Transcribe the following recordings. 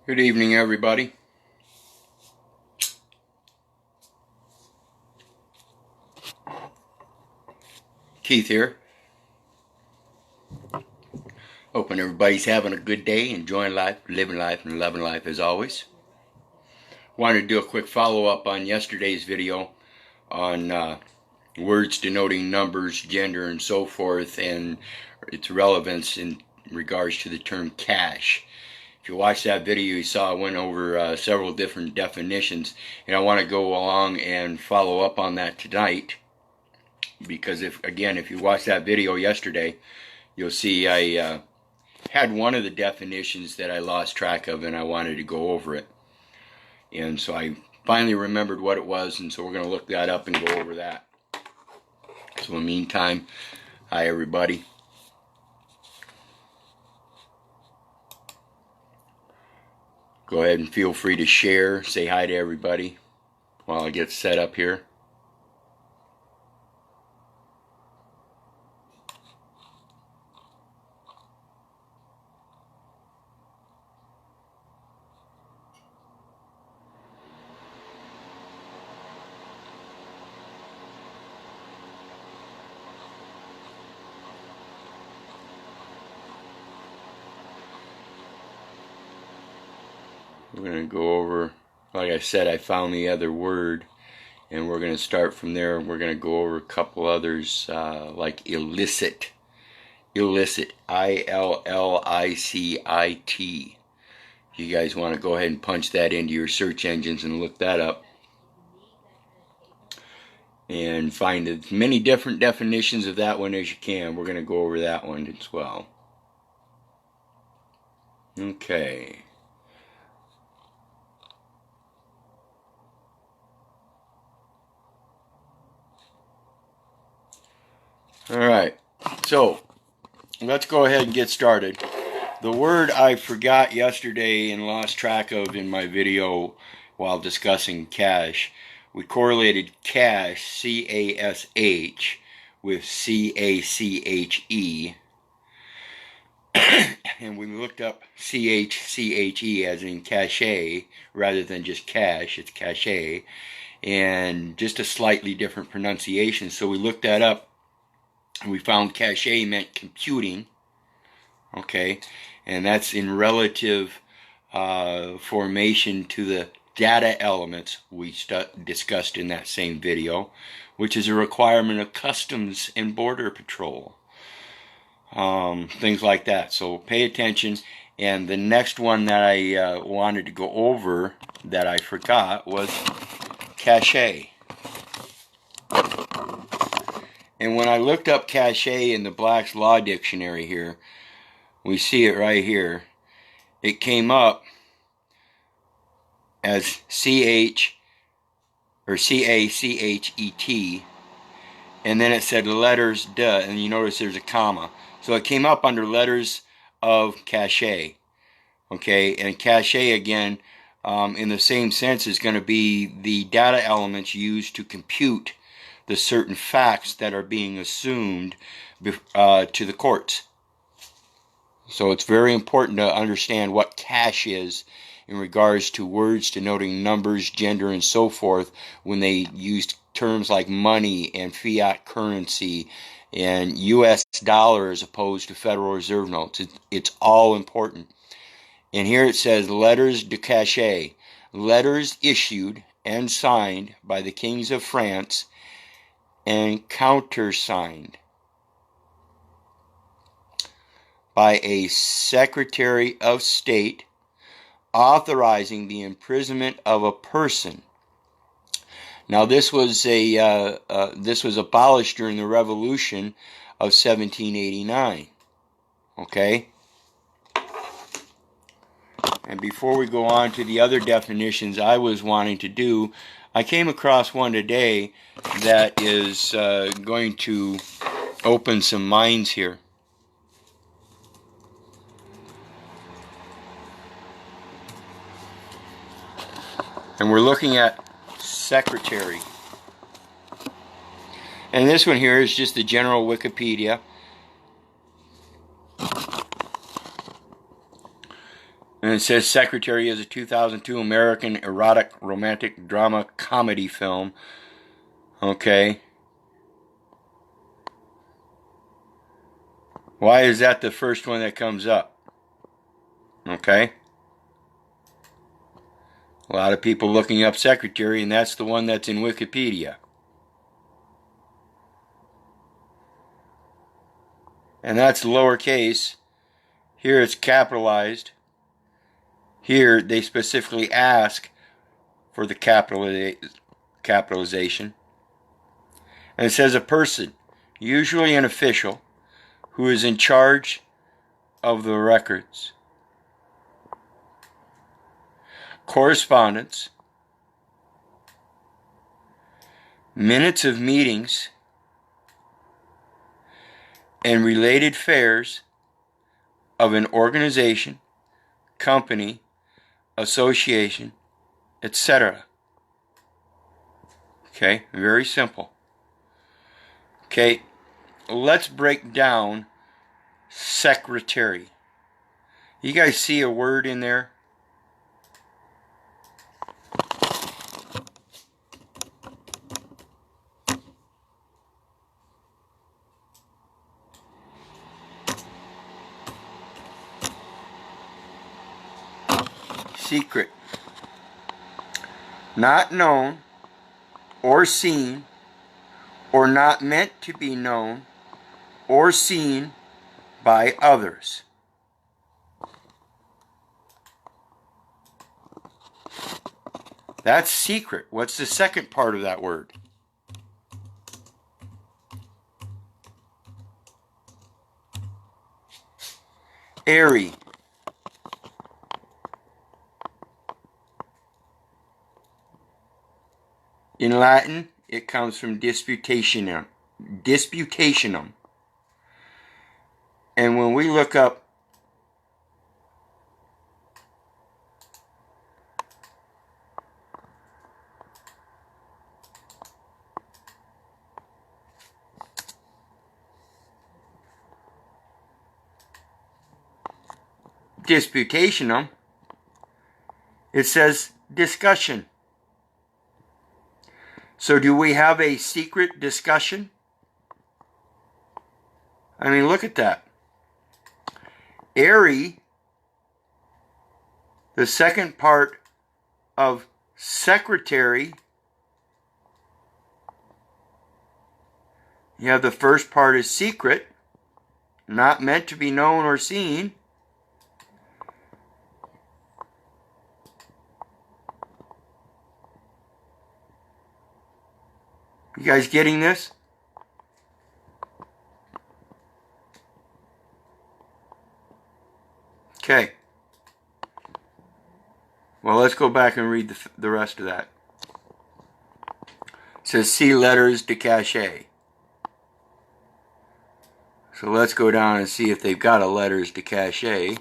Good evening, everybody. Keith here. Hoping everybody's having a good day, enjoying life, living life, and loving life as always. Wanted to do a quick follow-up on yesterday's video on words denoting numbers, gender, and so forth, and its relevance in regards to the term cash. If you watched that video, you saw I went over several different definitions, and I want to go along and follow up on that tonight. Because if you watched that video yesterday, you'll see I had one of the definitions that I lost track of, and I wanted to go over it. And so I finally remembered what it was, and so we're going to look that up and go over that. So in the meantime, hi everybody. Go ahead and feel free to share, say hi to everybody while I get set up here. We're going to go over, like I said, I found the other word, and we're going to start from there. We're going to go over a couple others, like illicit. Illicit, I-L-L-I-C-I-T. You guys want to go ahead and punch that into your search engines and look that up. And find as many different definitions of that one as you can. We're going to go over that one as well. Okay. Alright, so let's go ahead and get started. The word I forgot yesterday and lost track of in my video while discussing cash, we correlated cash, C-A-S-H, with C-A-C-H-E. And we looked up C-H-C-H-E as in cachet, rather than just cash, it's cachet. And just a slightly different pronunciation, so we looked that up. We found cachet meant computing, okay, and that's in relative formation to the data elements we discussed in that same video, which is a requirement of Customs and Border Patrol, things like that. So pay attention. And the next one that I wanted to go over that I forgot was cachet. And when I looked up cachet in the Black's Law Dictionary here, we see it right here. It came up as C-H or C-A-C-H-E-T, and then it said letters duh, and you notice there's a comma. So it came up under letters of cachet. Okay, and cachet again, in the same sense, is going to be the data elements used to compute the certain facts that are being assumed to the courts. So it's very important to understand what cash is in regards to words denoting numbers, gender, and so forth when they use terms like money and fiat currency and U.S. dollar as opposed to Federal Reserve notes. It's all important. And here it says letters de cachet, letters issued and signed by the kings of France and countersigned by a Secretary of State authorizing the imprisonment of a person. Now this was abolished during the Revolution of 1789. Okay? And before we go on to the other definitions I was wanting to do, I came across one today that is going to open some minds here. And we're looking at secretary. And this one here is just the general Wikipedia. And it says Secretary is a 2002 American erotic romantic drama comedy film. Okay. Why is that the first one that comes up? Okay. A lot of people looking up Secretary, and that's the one that's in Wikipedia. And that's lowercase. Here it's capitalized. Here they specifically ask for the capitalization. And it says a person, usually an official, who is in charge of the records, correspondence, minutes of meetings, and related affairs of an organization, company, association, etc. Okay, very simple. Okay, let's break down secretary. You guys see a word in there? Secret. Not known or seen or not meant to be known or seen by others. That's secret. What's the second part of that word? Airy. In Latin, it comes from disputationum. Disputationum. And when we look up disputationum, it says discussion. So do we have a secret discussion? I mean, look at that. Airy, the second part of secretary. You have the first part is secret, not meant to be known or seen. You guys getting this? Okay. Well, let's go back and read the rest of that. It says, see letters de cachet. So let's go down and see if they've got a letters de cachet.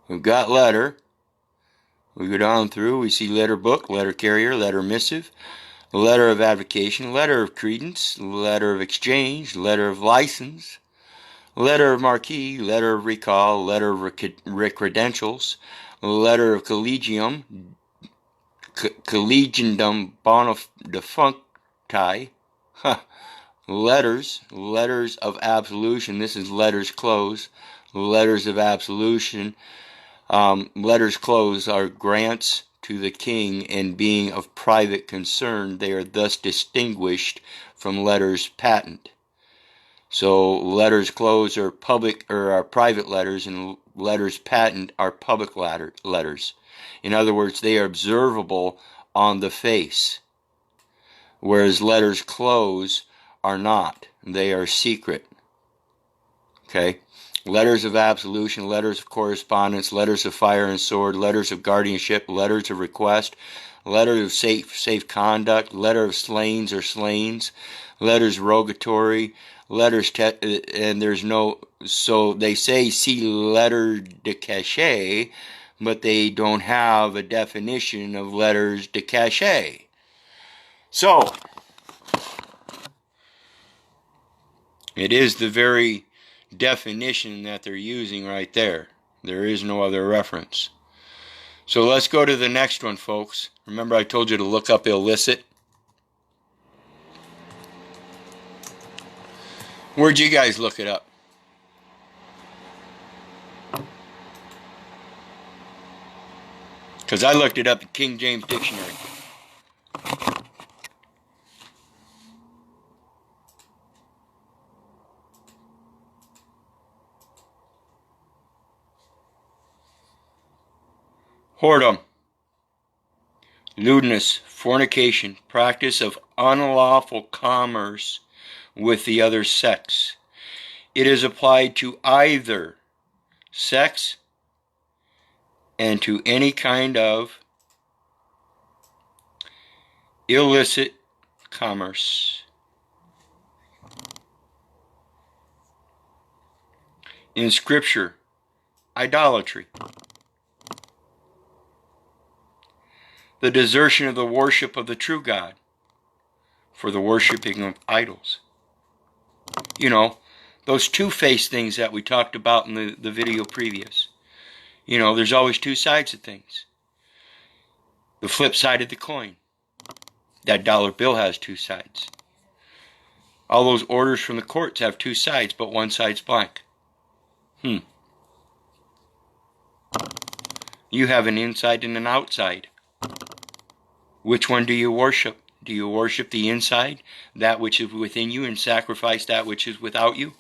We've got letter. We go down through, we see letter book, letter carrier, letter missive, letter of avocation, letter of credence, letter of exchange, letter of license, letter of marquee, letter of recall, letter of credentials, letter of collegium, collegiandum bona defuncti, letters of absolution. This is letters close, letters of absolution. Letters closed are grants to the king, and being of private concern, they are thus distinguished from letters patent. So letters closed are public or are private letters, and letters patent are public letters. In other words, they are observable on the face, whereas letters closed are not. They are secret. Okay? Letters of absolution, letters of correspondence, letters of fire and sword, letters of guardianship, letters of request, letter of safe conduct, letter of slayings or slayings, letters rogatory, letters and there's no, so they say see letter de cachet, but they don't have a definition of letters de cachet. So it is the very definition that they're using right there. There is no other reference. So let's go to the next one, folks. Remember I told you to look up illicit? Where'd you guys look it up? Because I looked it up in King James Dictionary. Whoredom, lewdness, fornication, practice of unlawful commerce with the other sex. It is applied to either sex and to any kind of illicit commerce. In Scripture, idolatry. The desertion of the worship of the true God for the worshiping of idols. You know, those two-faced things that we talked about in the video previous. You know, there's always two sides of things. The flip side of the coin. That dollar bill has two sides. All those orders from the courts have two sides, but one side's blank. You have an inside and an outside. Which one do you worship? Do you worship the inside, that which is within you, and sacrifice that which is without you?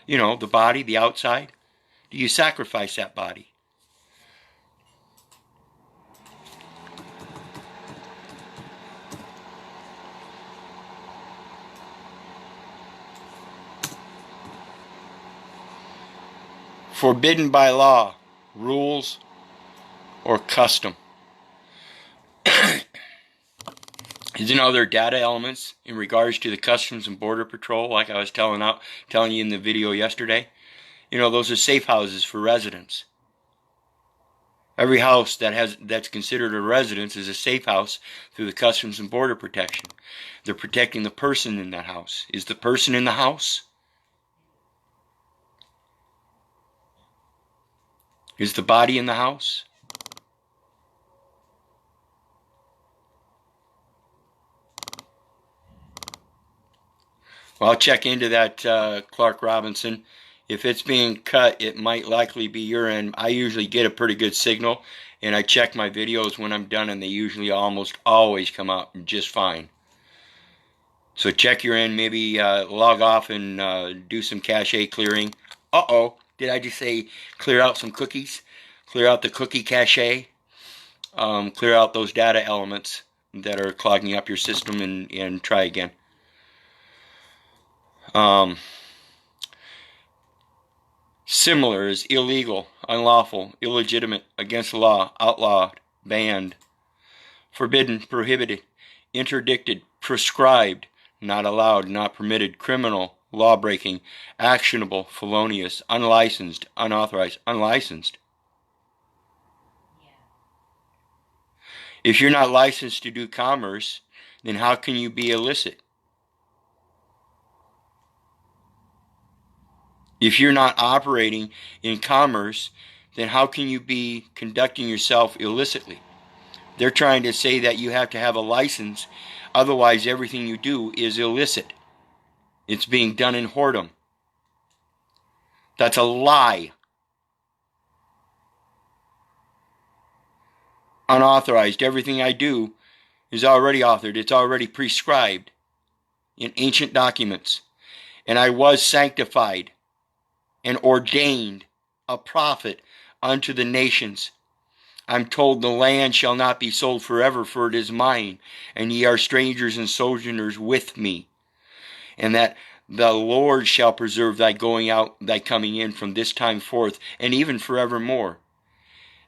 You know, the body, the outside. Do you sacrifice that body? Forbidden by law, rules, or custom. Isn't other data elements in regards to the Customs and Border Patrol, like I was telling you in the video yesterday? You know, those are safe houses for residents. Every house that's considered a residence is a safe house through the Customs and Border Protection. They're protecting the person in that house. Is the person in the house? Is the body in the house? Well, I'll check into that, Clark Robinson. If it's being cut, it might likely be your end. I usually get a pretty good signal, and I check my videos when I'm done, and they usually almost always come out just fine. So check your end, maybe log off and do some cache clearing. Uh-oh, did I just say clear out some cookies? Clear out the cookie cache. Clear out those data elements that are clogging up your system, and try again. Similar is illegal, unlawful, illegitimate, against the law, outlawed, banned, forbidden, prohibited, interdicted, prescribed, not allowed, not permitted, criminal, law-breaking, actionable, felonious, unlicensed, unauthorized, unlicensed. If you're not licensed to do commerce, then how can you be illicit? If you're not operating in commerce, then how can you be conducting yourself illicitly? They're trying to say that you have to have a license, otherwise everything you do is illicit. It's being done in whoredom. That's a lie. Unauthorized. Everything I do is already authored. It's already prescribed in ancient documents. And I was sanctified and ordained a prophet unto the nations. I'm told the land shall not be sold forever, for it is mine, and ye are strangers and sojourners with me. And that the Lord shall preserve thy going out, thy coming in from this time forth, and even forevermore.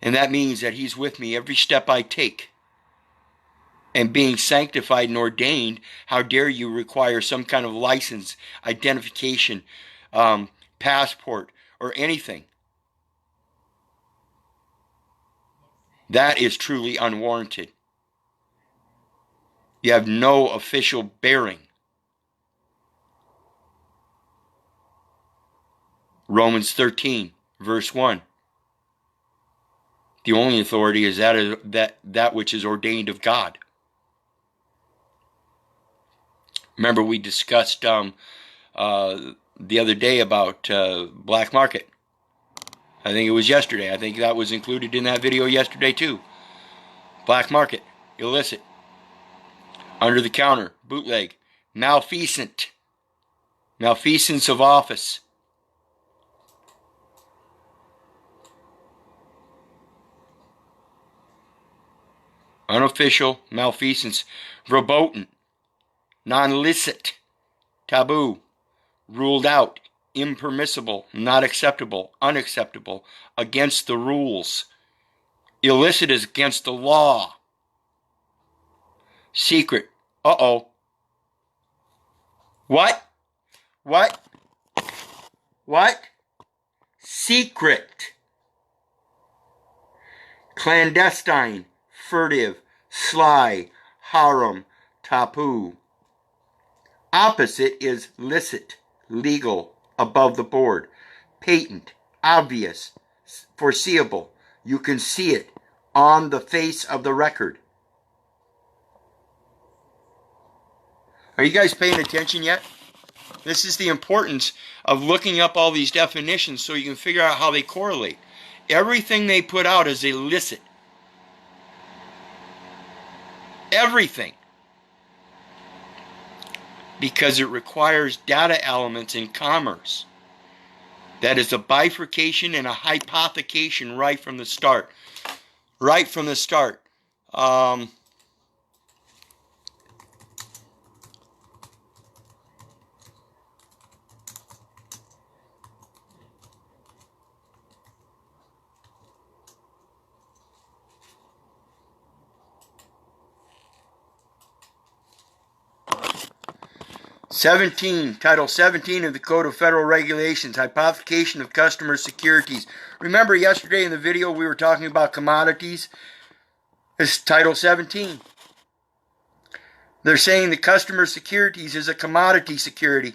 And that means that he's with me every step I take. and being sanctified and ordained, how dare you require some kind of license, identification, passport, or anything? That is truly unwarranted. You have no official bearing. Romans 13, verse 1. The only authority is that which is ordained of God. Remember, we discussed the other day about black market. I think it was yesterday. I think that was included in that video yesterday too. Black market, illicit, under the counter, bootleg, malfeasance of office. Unofficial malfeasance, verboten, non-licit, taboo, ruled out, impermissible, not acceptable, unacceptable, against the rules. Illicit is against the law. Secret. Uh-oh. What? Secret. Clandestine, furtive, sly, haram, tapu. Opposite is licit, legal, above the board, patent, obvious, foreseeable. You can see it on the face of the record. Are you guys paying attention yet? This is the importance of looking up all these definitions so you can figure out how they correlate. Everything they put out is illicit. Everything. Because it requires data elements in commerce. That is a bifurcation and a hypothecation right from the start. Right from the start. Title 17 of the Code of Federal Regulations, Hypothecation of Customer Securities. Remember yesterday in the video we were talking about commodities? It's Title 17. They're saying the customer securities is a commodity security.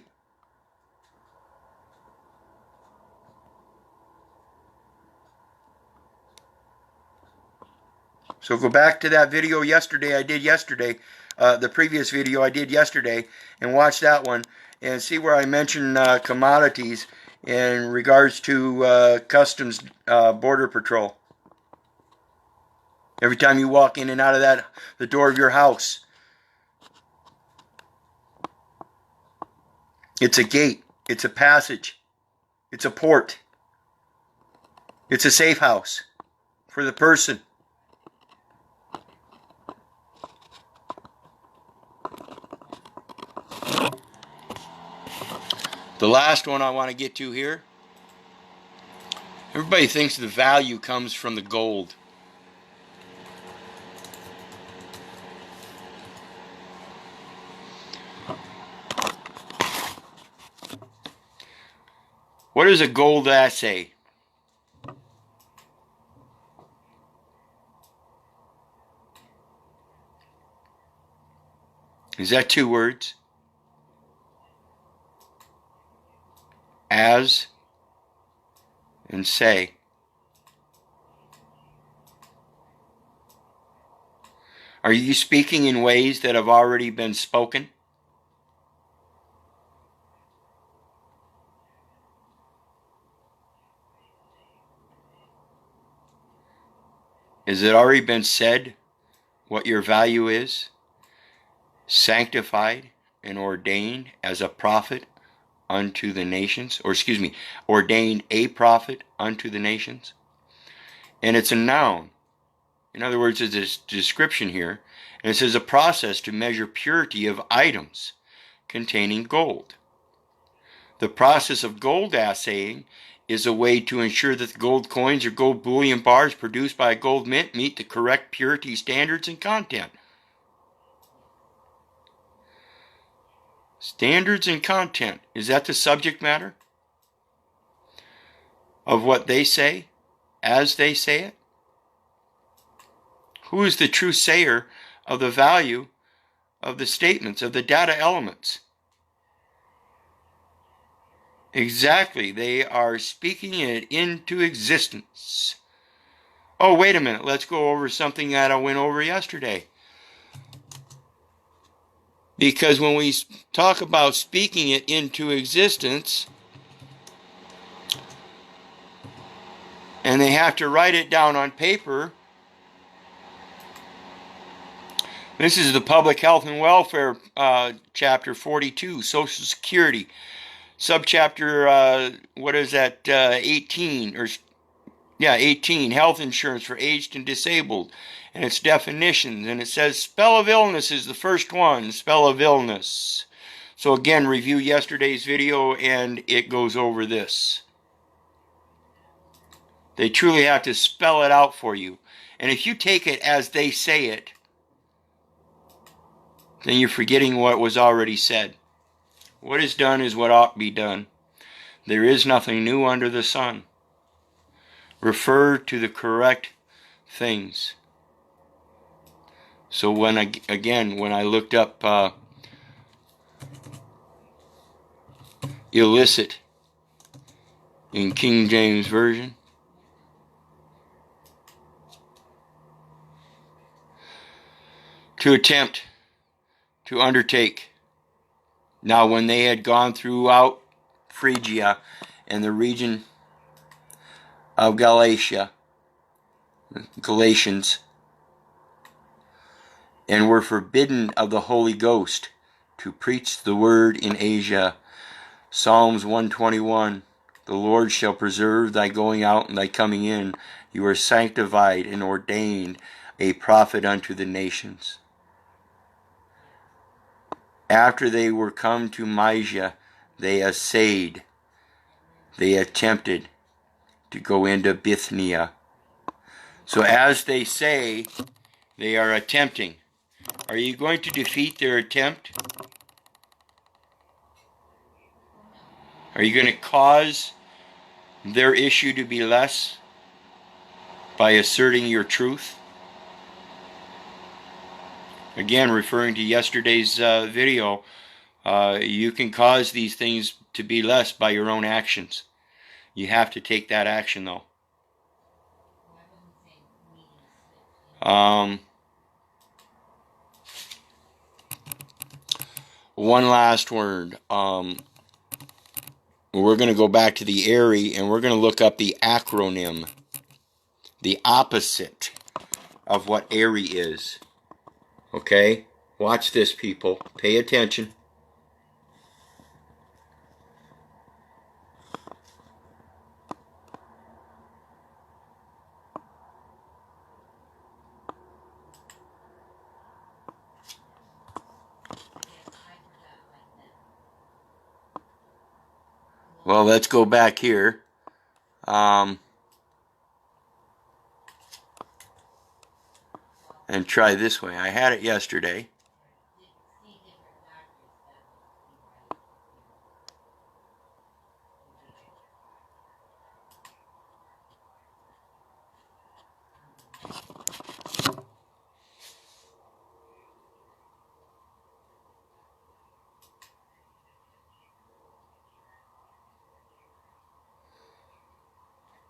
So go back to that video I did yesterday, the previous video I did yesterday, and watch that one and see where I mention commodities in regards to Customs Border Patrol. Every time you walk in and out of the door of your house, it's a gate, it's a passage, it's a port, it's a safe house for the person. The last one I want to get to here. Everybody thinks the value comes from the gold. What is a gold assay? Is that two words? As and say. Are you speaking in ways that have already been spoken? Has it already been said what your value is? Sanctified and ordained as a prophet unto the nations, ordained a prophet unto the nations. And it's a noun. In other words, it's a description here. And it says a process to measure purity of items containing gold. The process of gold assaying is a way to ensure that the gold coins or gold bullion bars produced by a gold mint meet the correct purity standards and content. Standards and content. Is that the subject matter of what they say as they say it? Who is the true sayer of the value of the statements, of the data elements? Exactly. They are speaking it into existence. Oh, wait a minute. Let's go over something that I went over yesterday. Because when we talk about speaking it into existence, and they have to write it down on paper, this is the Public Health and Welfare, Chapter 42, Social Security. Subchapter, 18, 18, Health Insurance for Aged and Disabled, and its definitions. And it says spell of illness is the first one, spell of illness. So again, review yesterday's video and it goes over this. They truly have to spell it out for you. And if you take it as they say it, then you're forgetting what was already said. What is done is what ought to be done. There is nothing new under the sun. Refer to the correct things. So when I looked up illicit in King James Version, to attempt, to undertake. Now when they had gone throughout Phrygia and the region of Galatians, and were forbidden of the Holy Ghost to preach the word in Asia. Psalms 121, the Lord shall preserve thy going out and thy coming in. You are sanctified and ordained a prophet unto the nations. After they were come to Mysia, they attempted to go into Bithynia. So as they say, they are attempting. Are you going to defeat their attempt? Are you going to cause their issue to be less by asserting your truth? Again, referring to yesterday's video, you can cause these things to be less by your own actions. You have to take that action, though. One last word. We're going to go back to the ARI and we're going to look up the acronym, the opposite of what ARI is. Okay? Watch this, people. Pay attention. Well, let's go back here. And try this way. I had it yesterday.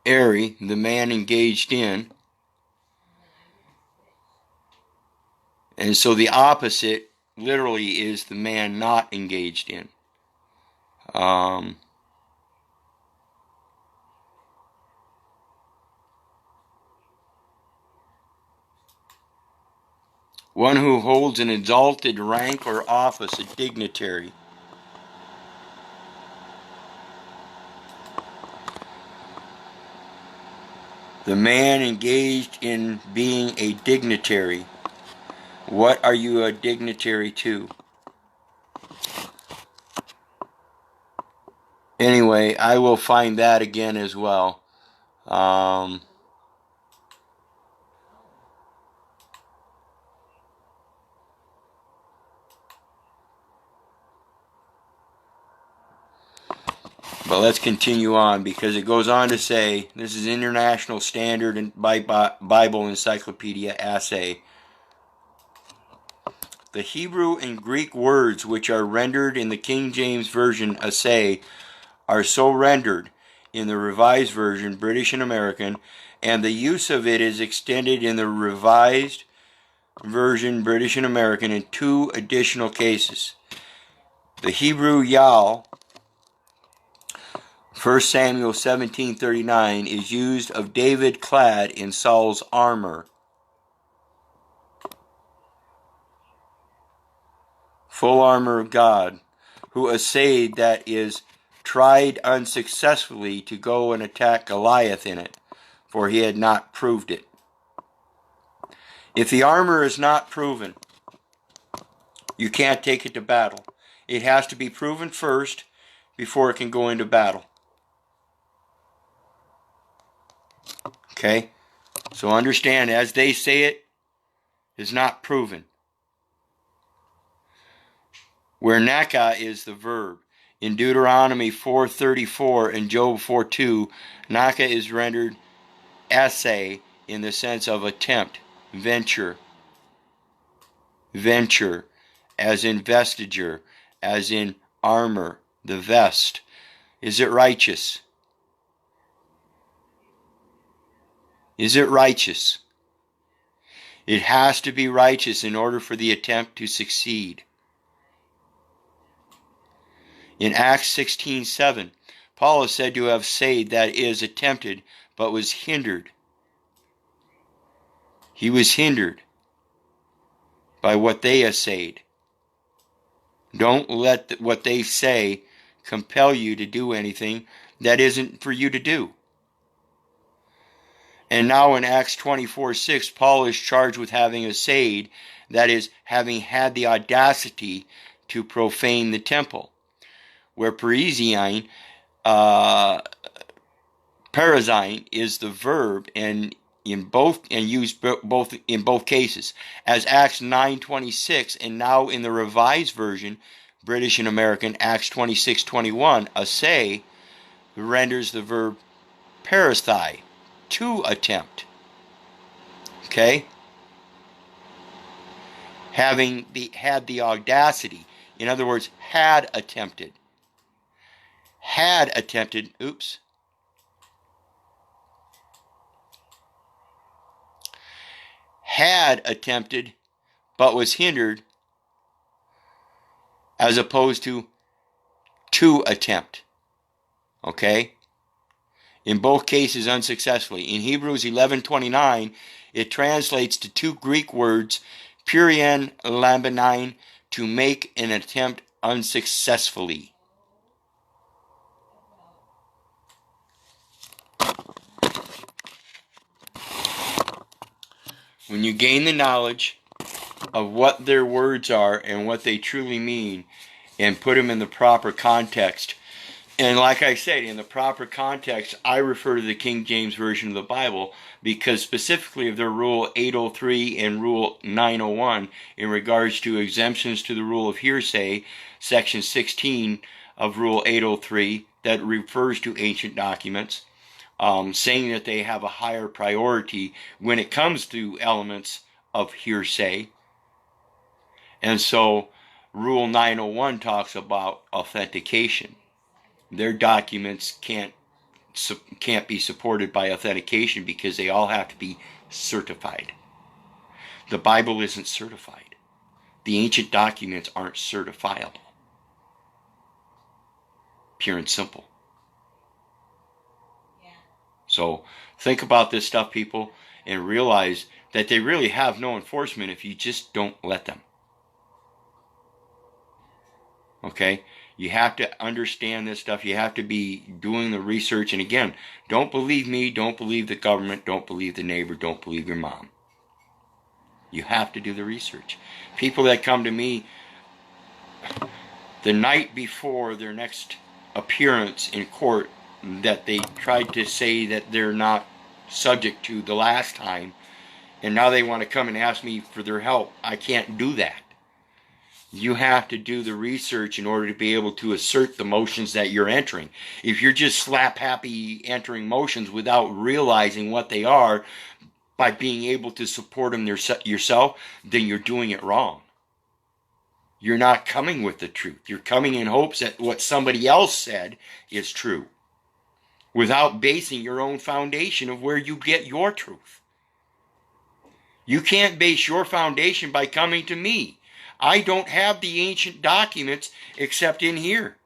ARI, the man engaged in. And so the opposite literally is the man not engaged in. One who holds an exalted rank or office, a dignitary. The man engaged in being a dignitary. What are you a dignitary to? Anyway, I will find that again as well. But let's continue on, because it goes on to say, this is International Standard and Bible Encyclopedia Assay. The Hebrew and Greek words which are rendered in the King James Version assay are so rendered in the Revised Version, British and American, and the use of it is extended in the Revised Version, British and American, in two additional cases. The Hebrew Yal, 1 Samuel 17:39, is used of David clad in Saul's armor. Full armor of God, who essayed, that is, tried unsuccessfully to go and attack Goliath in it, for he had not proved it. If the armor is not proven, you can't take it to battle. It has to be proven first before it can go into battle. Okay? So understand, as they say it, is not proven. Where naka is the verb. In Deuteronomy 4:34 and Job 4:2, naka is rendered essay in the sense of attempt, venture, as in vestiture, as in armor, the vest. Is it righteous? Is it righteous? It has to be righteous in order for the attempt to succeed. In Acts 16:7, Paul is said to have said, that is, attempted, but was hindered. He was hindered by what they essayed. Don't let what they say compel you to do anything that isn't for you to do. And now in Acts 24:6, Paul is charged with having essayed, that is, having had the audacity to profane the temple. Where perizine is the verb, and used both in both cases, as Acts 9:26, and now in the Revised Version, British and American, Acts 26:21, assay renders the verb peristhai, to attempt. Okay, having had the audacity, in other words, had attempted. Had attempted, but was hindered, as opposed to attempt. Okay? In both cases unsuccessfully. In Hebrews 11:29, it translates to two Greek words, purien lambanine, to make an attempt unsuccessfully. When you gain the knowledge of what their words are and what they truly mean, and put them in the proper context, and like I said, in the proper context, I refer to the King James Version of the Bible, because specifically of their Rule 803 and Rule 901 in regards to exemptions to the rule of hearsay, Section 16 of Rule 803, that refers to ancient documents, saying that they have a higher priority when it comes to elements of hearsay. And so Rule 901 talks about authentication. Their documents can't be supported by authentication because they all have to be certified. The Bible isn't certified. The ancient documents aren't certifiable. Pure and simple. So think about this stuff, people, and realize that they really have no enforcement if you just don't let them. Okay? You have to understand this stuff. You have to be doing the research. And again, don't believe me, don't believe the government, don't believe the neighbor, don't believe your mom. You have to do the research. People that come to me the night before their next appearance in court, that they tried to say that they're not subject to the last time, and now they want to come and ask me for their help. I can't do that. You have to do the research in order to be able to assert the motions that you're entering. If you're just slap happy entering motions without realizing what they are by being able to support them yourself, then you're doing it wrong. You're not coming with the truth. You're coming in hopes that what somebody else said is true, without basing your own foundation of where you get your truth. You can't base your foundation by coming to me. I don't have the ancient documents except in here.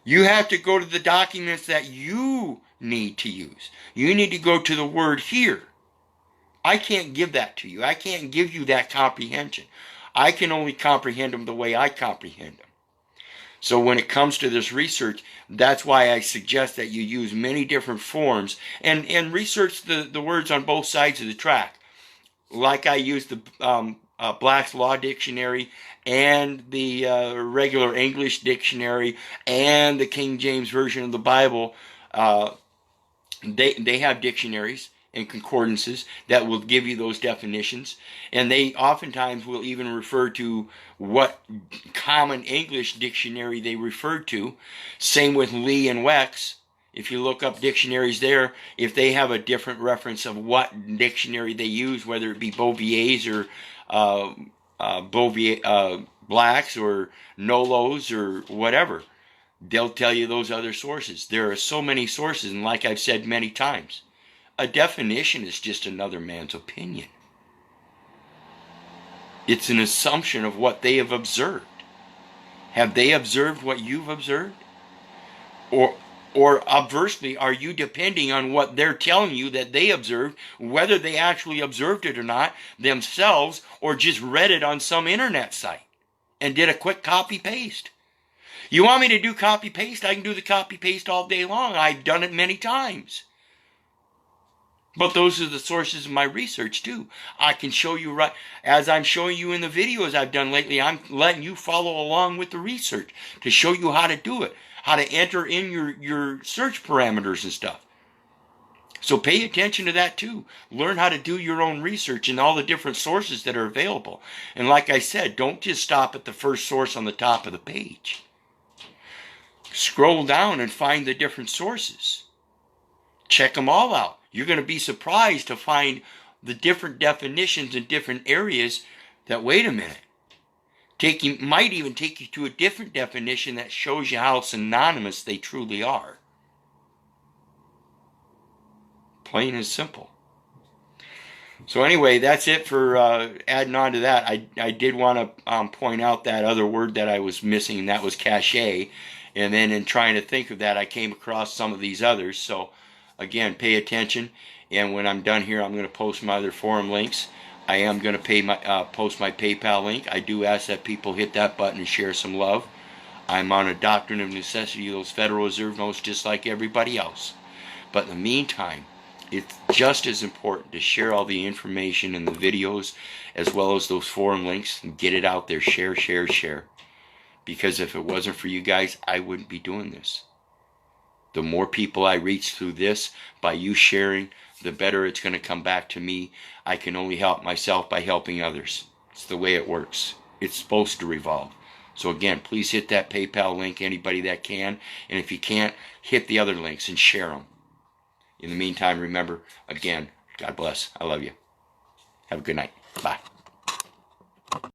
You have to go to the documents that you need to use. You need to go to the word here. I can't give that to you. I can't give you that comprehension. I can only comprehend them the way I comprehend them. So when it comes to this research, that's why I suggest that you use many different forms and research the words on both sides of the track. Like I used the Black's Law Dictionary and the regular English dictionary and the King James Version of the Bible. They have dictionaries and concordances that will give you those definitions, and they oftentimes will even refer to what common English dictionary they refer to. Same with Lee and Wex. If you look up dictionaries there, if they have a different reference of what dictionary they use, whether it be Bovier's or Black's or Nolo's or whatever, they'll tell you those other sources. There are so many sources, and like I've said many times, a definition is just another man's opinion. It's an assumption of what they have observed. Have they observed what you've observed? Or obversely, are you depending on what they're telling you that they observed, whether they actually observed it or not themselves, or just read it on some internet site and did a quick copy-paste? You want me to do copy-paste? I can do the copy-paste all day long. I've done it many times. But those are the sources of my research too. I can show you right, as I'm showing you in the videos I've done lately, I'm letting you follow along with the research to show you how to do it, how to enter in your search parameters and stuff. So pay attention to that too. Learn how to do your own research and all the different sources that are available. And like I said, don't just stop at the first source on the top of the page. Scroll down and find the different sources. Check them all out. You're going to be surprised to find the different definitions in different areas that, wait a minute, might even take you to a different definition that shows you how synonymous they truly are. Plain and simple. So anyway, that's it for adding on to that. I did want to point out that other word that I was missing, and that was cache. And then in trying to think of that, I came across some of these others. So again, pay attention, and when I'm done here, I'm going to post my other forum links. I am going to post my PayPal link. I do ask that people hit that button and share some love. I'm on a doctrine of necessity of those Federal Reserve notes just like everybody else. But in the meantime, it's just as important to share all the information in the videos as well as those forum links and get it out there. Share, share, share. Because if it wasn't for you guys, I wouldn't be doing this. The more people I reach through this, by you sharing, the better it's going to come back to me. I can only help myself by helping others. It's the way it works. It's supposed to revolve. So again, please hit that PayPal link, anybody that can. And if you can't, hit the other links and share them. In the meantime, remember, again, God bless. I love you. Have a good night. Bye.